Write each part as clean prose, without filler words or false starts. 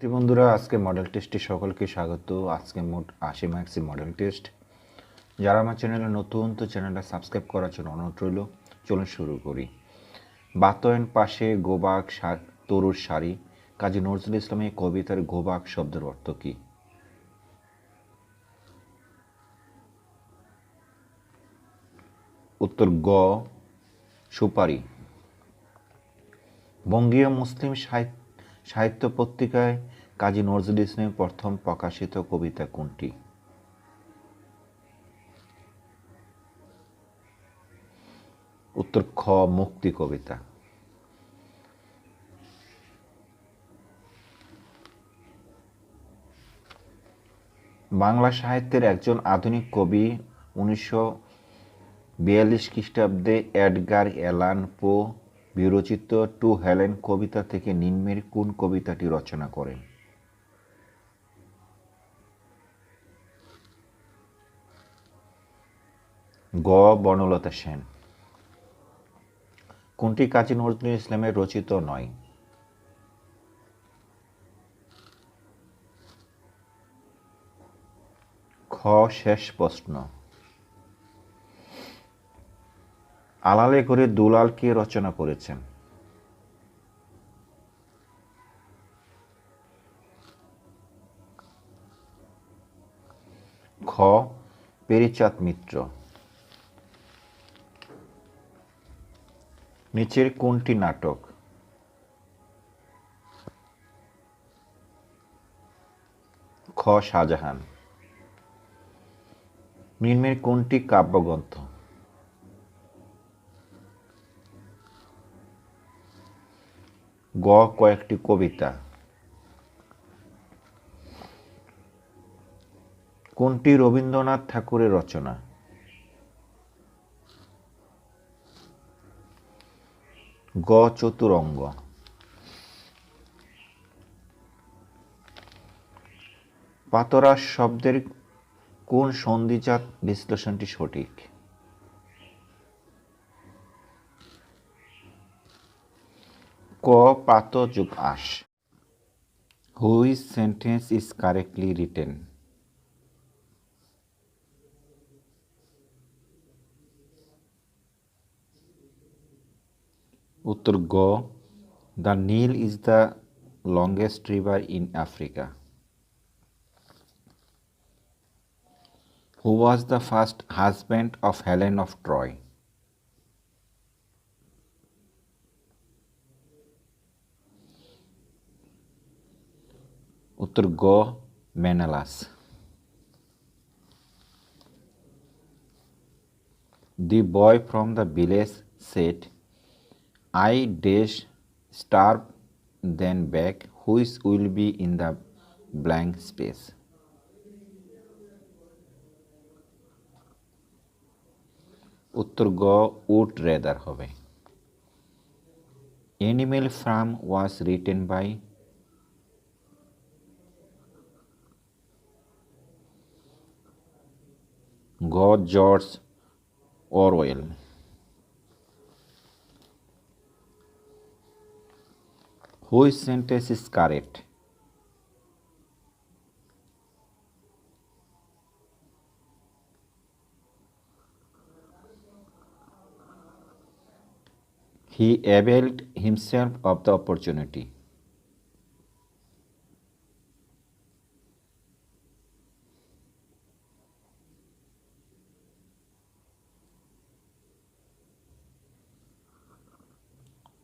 শিক্ষার্থী বন্ধুরা, আজকে মডেল টেস্টে সকলকে স্বাগত। আজকে মোট 80 মার্কসের মডেল টেস্ট। যারা আমার চ্যানেলে নতুন, তো চ্যানেলটা সাবস্ক্রাইব করার জন্য অনুরোধ রইল। চলুন শুরু করি। বাতায়ন পাশে গোবাক তরুর শাড়ি, কাজী নজরুল ইসলামের কবিতার গোবাক শব্দের অর্থ কী? উত্তর গ, সুপারি। বঙ্গীয় মুসলিম সাহিত্য পত্রিকায় কাজী নজরুল ইসলামের প্রথম প্রকাশিত কবিতা কোনটি? উত্তর খ, মুক্তি কবিতা। বাংলা সাহিত্যের একজন আধুনিক কবি 1942 খ্রিস্টাব্দে এডগার অ্যালান পো বিরচিত টু হেলেন কবিতা থেকে নিম্নের কোন কবিতাটি রচনা করেন? গ, বনলতা সেন। কোনটি কাজী নজরুল ইসলামের রচিত নয়? খ, শেষ প্রশ্ন। আলালে করে দুলাল কে রচনা করেছেন? খ, পেরিচাঁদ মিত্র। নিচের কোনটি নাটক? খ, শাহজাহান। নিম্নের কোনটি কাব্যগ্রন্থ? গ, কয়েকটি কবিতা। কোনটি রবীন্দ্রনাথ ঠাকুরের রচনা? গ, চতুরঙ্গ। পাতরাস শব্দের কোন সন্ধিজাত বিশ্লেষণটি সঠিক? ক, পাত যোগ আস। Which sentence is correctly written? উত্তর গ, the Nile is the longest river in Africa. Who was the first husband of Helen of Troy? উত্তর গ, মেনালাস। The boy from the village said, I dash starve then back, which will be in the blank space. উত্তর গ, would rather হবে। Animal Farm was written by? গ, George Orwell. Which sentence is correct? He availed himself of the opportunity.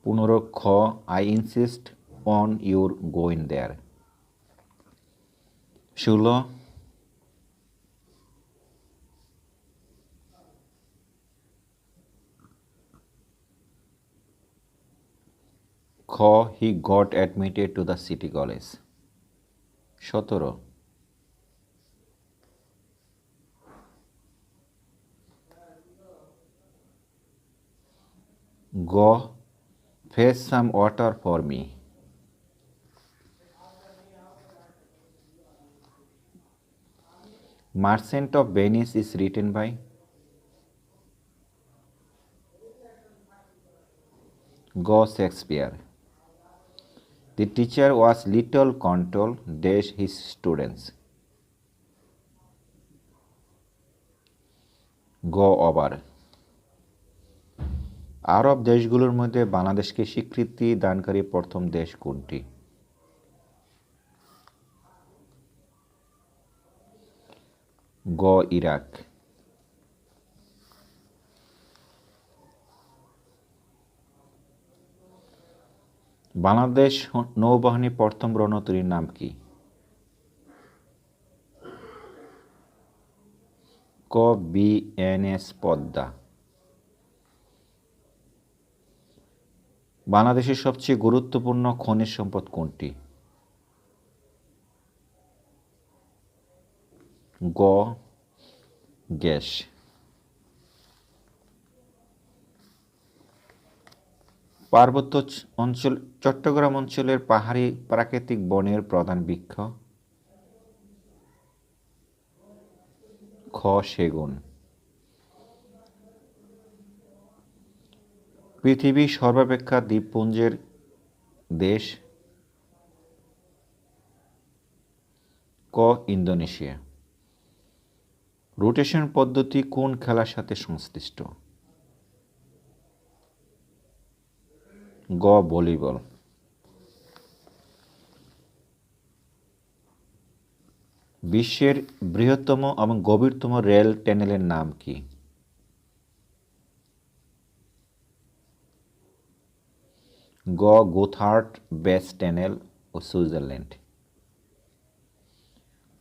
পুনর খ, I insist on your going there. 16, খ, he got admitted to the city college. 17, গ, fetch some water for me. Merchant of Venice is written by? গ, Shakespeare. The teacher was little control dash his students. Go over. আরব দেশগুলোর মধ্যে বাংলাদেশকে স্বীকৃতি দানকারী প্রথম দেশ কোনটি? গ ইরাক। বাংলাদেশ নৌবাহিনীর প্রথম রণতরীর নাম কি? ক বিএনএস পদ্মা। বাংলাদেশের সবচেয়ে গুরুত্বপূর্ণ খনিজ সম্পদ কোনটি? গ গ্যাস। পার্বত্য অঞ্চল চট্টগ্রাম অঞ্চলের পাহাড়ি প্রাকৃতিক বনের প্রধান বৃক্ষ? খ সেগুন। পৃথিবীর সর্বাপেক্ষা দ্বীপপুঞ্জের দেশ? ক ইন্দোনেশিয়া। রোটেশন পদ্ধতি কোন খেলার সাথে সংশ্লিষ্ট? গ ভলিবল। বিশ্বের বৃহত্তম এবং গভীরতম রেল টানেলের নাম কি? গ গোথার্ড বেস টানেল ও সুইজারল্যান্ড।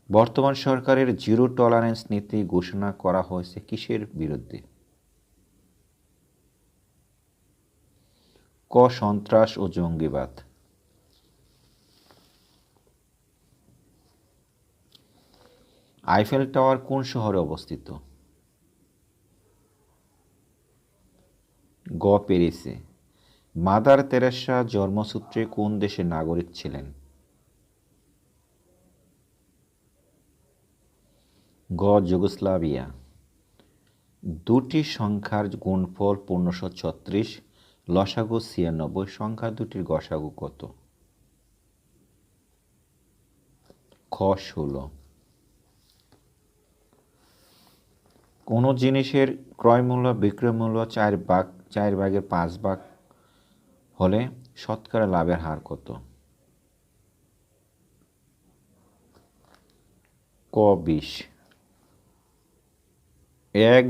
বর্তমান সরকারের জিরো টলারেন্স নীতি ঘোষণা করা হয়েছে কিসের বিরুদ্ধে? ক সন্ত্রাস ও জঙ্গিবাদ। আইফেল টাওয়ার কোন শহরে অবস্থিত? গ প্যারিসে। মাদার তেরেসা জন্মসূত্রে কোন দেশের নাগরিক ছিলেন? গ যুগোস্লাভিয়া। দুটি সংখ্যার গুণফল 1536, লসাগু 96, সংখ্যা দুটির গসাগু কত? খ 16। কোন জিনিসের ক্রয় মূল্য বিক্রয় মূল্য 4/5 হলে শতকরা লাভের হার কত? ক 20। 1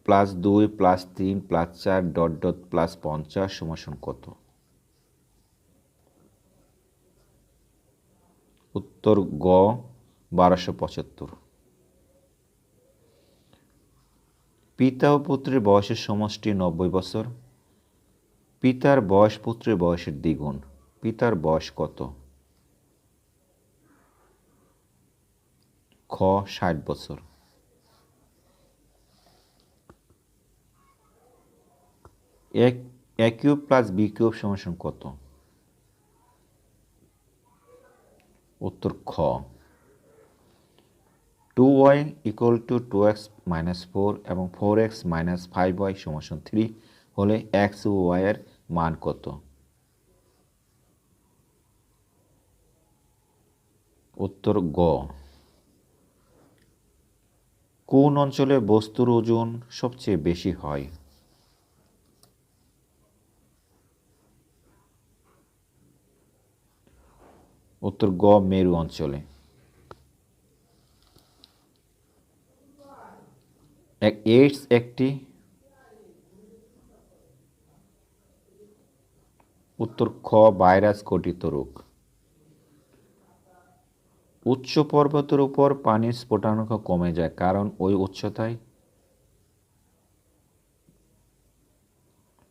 + 2 + 3 + 4 ... + 50 = কত? উত্তর গ 1275। পিতা ও পুত্রের বয়সের সমষ্টি 90 বছর। পিতার বয়স পুত্রের বয়সের দ্বিগুণ। পিতার বয়স কত? খ 60 বছর। a³ + b³ কত? উত্তর খ 2y = 2x - 4 এবং 4x - 5y = 3 হলে x ও y এর মান কত? উত্তর গ। কোন অঞ্চলে বস্তুর ওজন সবচেয়ে বেশি হয়? উত্তর গ মেরু অঞ্চলে। এইডস একটি? উত্তর খ ভাইরাস ঘটিত রোগ। উচ্চ পর্বতের উপর পানির স্ফুটনাঙ্ক কমে যায় কারণ ওই উচ্চতায়?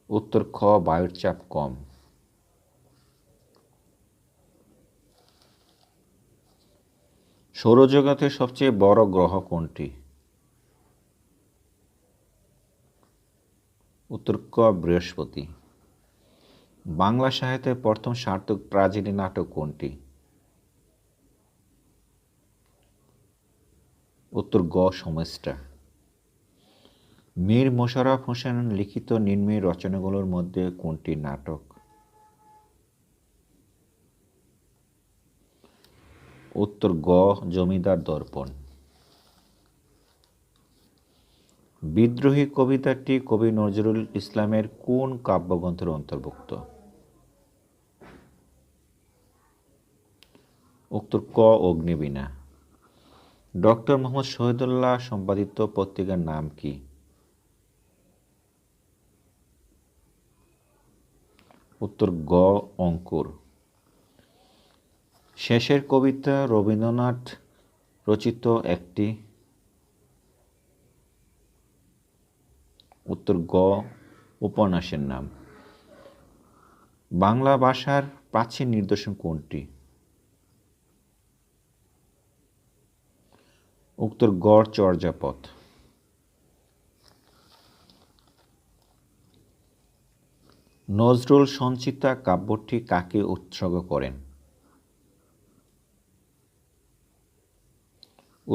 উত্তর খ বায়ুর চাপ কম। সৌরজগতের সবচেয়ে বড় গ্রহ কোনটি? উত্তর ক বৃহস্পতি। বাংলা সাহিত্যের প্রথম সার্থক ট্র্যাজেডি নাটক কোনটি? উত্তর গ সমস্যা। মীর মোশাররফ হোসেন লিখিত নিম্নের রচনাগুলোর মধ্যে কোনটি নাটক? উত্তর গ জমিদার দর্পণ। বিদ্রোহী কবিতাটি কবি নজরুল ইসলামের কোন কাব্যগ্রন্থের অন্তর্ভুক্ত? উত্তর ক অগ্নিবীণা। ডক্টর মোহাম্মদ শহীদুল্লাহ সম্পাদিত পত্রিকার নাম কি? উত্তর গ অঙ্কুর। শেষের কবিতা রবীন্দ্রনাথ রচিত একটি? উত্তর গ উপন্যাসের নাম। বাংলা ভাষার প্রাচীন নিদর্শন কোনটি? উত্তর গ চর্যাপদ। নজরুল সঞ্চিতা কাব্যটি কাকে উৎসর্গ করেন?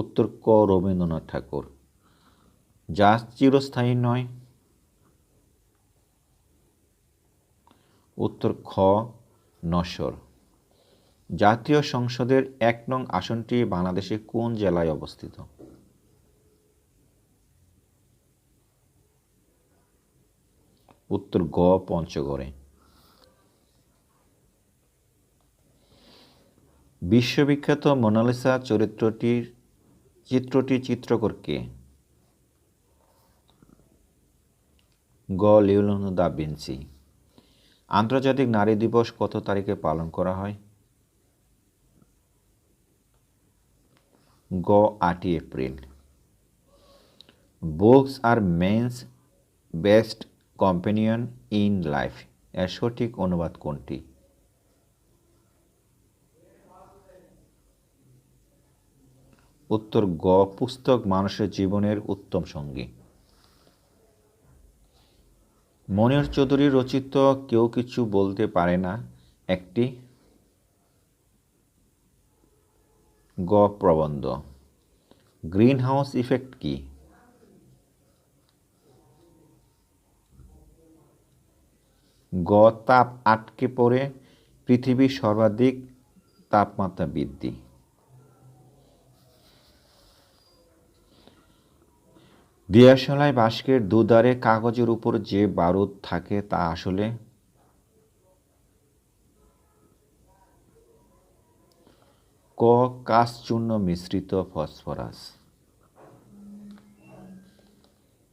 উত্তর ক রবীন্দ্রনাথ ঠাকুর। যা চিরস্থায়ী নয়? উত্তর খ নশ্বর। জাতীয় সংসদের ১ নং আসনটি বাংলাদেশের কোন জেলায় অবস্থিত? উত্তর গ পঞ্চগড়ে। বিশ্ববিখ্যাত মোনালিসা চিত্রটির চিত্রকর কে? গ লিওনার্দো দা ভিঞ্চি। আন্তর্জাতিক নারী দিবস কত তারিখে পালন করা হয়? গ ৮ই April. Books are men's best companion in life এর সঠিক অনুবাদ কোনটি? উত্তর গ পুস্তক মানুষের জীবনের উত্তম সঙ্গী। মনির চৌধুরী রচিত কেউ কিছু বলতে পারে না একটি? গ প্রবন্ধ। গ্রিন হাউস ইফেক্ট কি? গ তাপ আটকে পড়ে পৃথিবীর সর্বাধিক তাপমাত্রা বৃদ্ধি। দিয়াশলাই বাস্কের দুধারে কাগজের উপর যে বারুদ থাকে তা আসলে? ক কাঁচচূর্ণ মিশ্রিত ফসফরাস।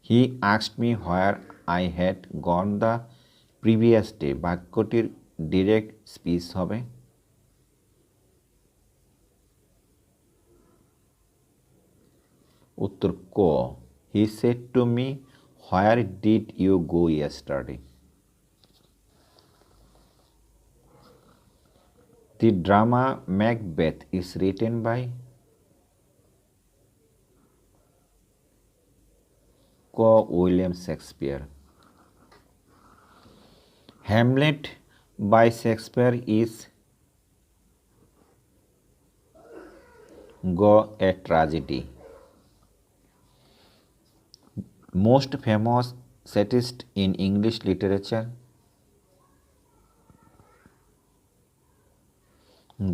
He asked me where I had gone the previous day বাক্যটির ডিরেক্ট স্পিচ হবে? উত্তর ক he said to me where did you go yesterday. The drama Macbeth is written by? ক William Shakespeare. Hamlet by Shakespeare is? গ a tragedy. Most famous satist in English literature?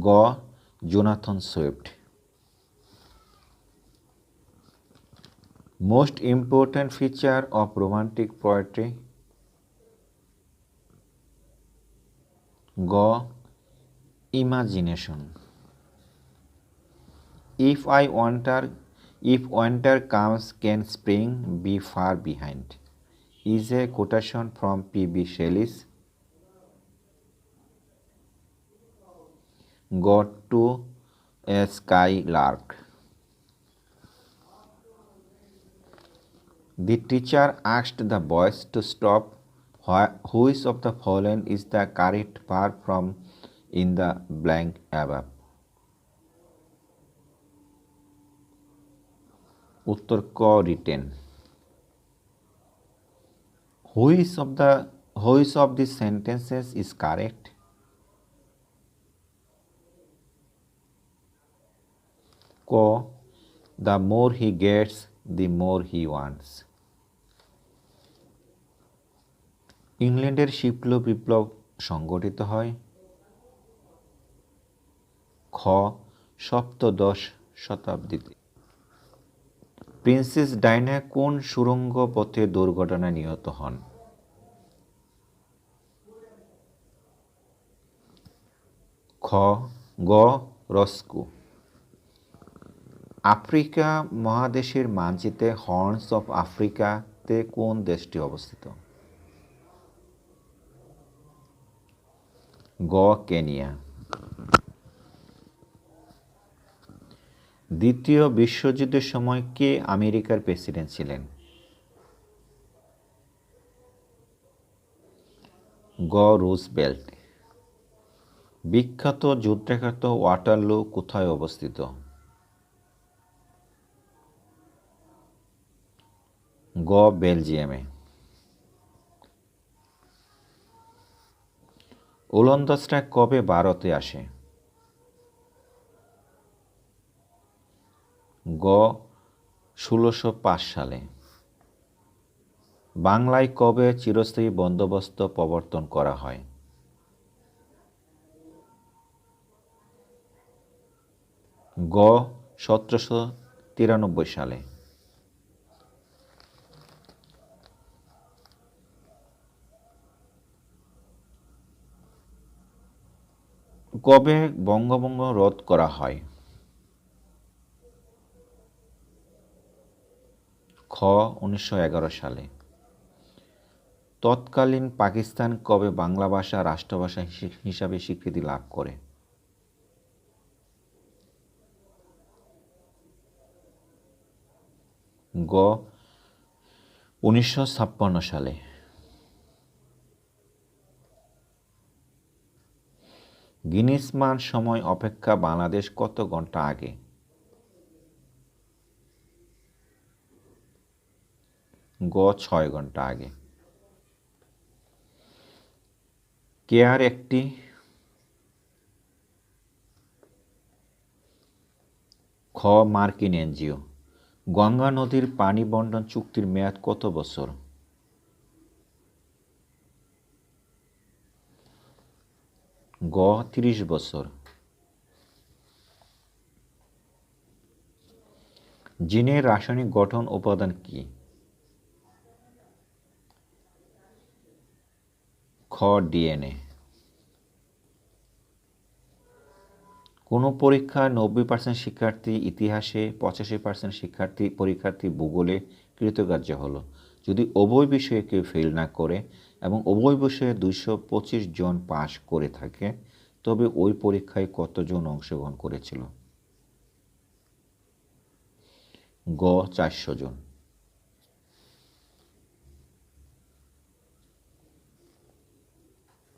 গ Jonathan Swift. Most important feature of romantic poetry? গ imagination. If winter comes, can spring be far behind? Is a quotation from P.B. Shelley's "God to a Skylark." The teacher asked the boys to stop. Which of the following is the correct verb from in the blank above? উত্তর ক written. Which of these sentences is correct? ক the more he gets, the more he wants. ইংল্যান্ডের শিল্প বিপ্লব সংগঠিত হয়? খ সপ্তদশ শতাব্দীতে। প্রিন্সেস ডায়না কোন সুড়ঙ্গ পথে দুর্ঘটনায় নিহত হন? খ গ রস্কো। আফ্রিকা মহাদেশের মানচিত্রে হর্নস অফ আফ্রিকাতে কোন দেশটি অবস্থিত? গ কেনিয়া। দ্বিতীয় বিশ্বযুদ্ধের সময় কে আমেরিকার প্রেসিডেন্ট ছিলেন? গ রুজভেল্ট। বিখ্যাত যুদ্ধক্ষেত্র ওয়াটারলু কোথায় অবস্থিত? গ বেলজিয়ামে। ওলন্দাজরা কবে ভারতে আসে? গ ১৬০৫ সালে। বাংলায় কবে চিরস্থায়ী বন্দোবস্ত প্রবর্তন করা হয়? গ ১৭৯৩ সালে। কবে বঙ্গভঙ্গ রদ করা হয়? খ ১৯১১ সালে। তৎকালীন পাকিস্তান কবে বাংলা ভাষা রাষ্ট্রভাষা হিসাবে স্বীকৃতি লাভ করে? গ ১৯৫৬ সালে। গিনেস মান সময় অপেক্ষা বাংলাদেশ কত ঘন্টা আগে? গ ৬ ঘন্টা আগে। কেয়ার একটি খ মার্কিন এনজিও। গঙ্গা নদীর পানি বন্টন চুক্তির মেয়াদ কত বছর? গ ৩০ বছর। জিনের রাসায়নিক গঠন উপাদান কি? খ ডিএনএ। কোনো পরীক্ষায় ৯০% শিক্ষার্থী ইতিহাসে, ৮৫% পরীক্ষার্থী ভূগোলে কৃতকার্য হলো। যদি উভয় বিষয়ে কেউ ফেল না করে এবং উভয় বিষয়ে ২২৫ জন পাশ করে থাকে তবে ওই পরীক্ষায় কতজন অংশগ্রহণ করেছিল? গ ৪০০ জন।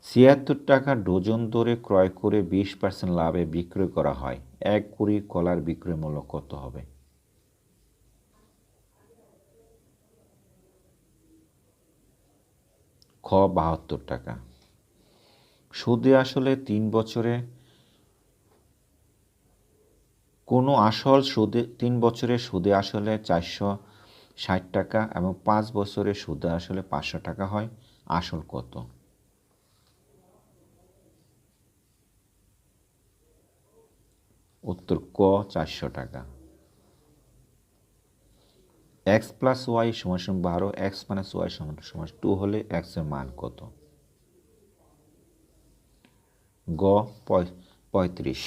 ৳৭৬ ডজন দরে ক্রয় করে ২০% লাভে বিক্রয় করা হয়। ১ কুড়ি কলার বিক্রয় মূল্য কত হবে? খ ৭২ টাকা। সুদে আসলে ৩ বছরে কোনো আসল সুদে ৩ বছরের সুদে আসলে ৪৬০ টাকা এবং ৫ বছরের সুদে আসলে ৫০০ টাকা হয়। আসল কত? উত্তর ক ৪০০ টাকা। x প্লাস ওয়াই সমান ১২, x মাইনাস ওয়াই সমান 2 হলে x এর মান কত? গ ৩৫।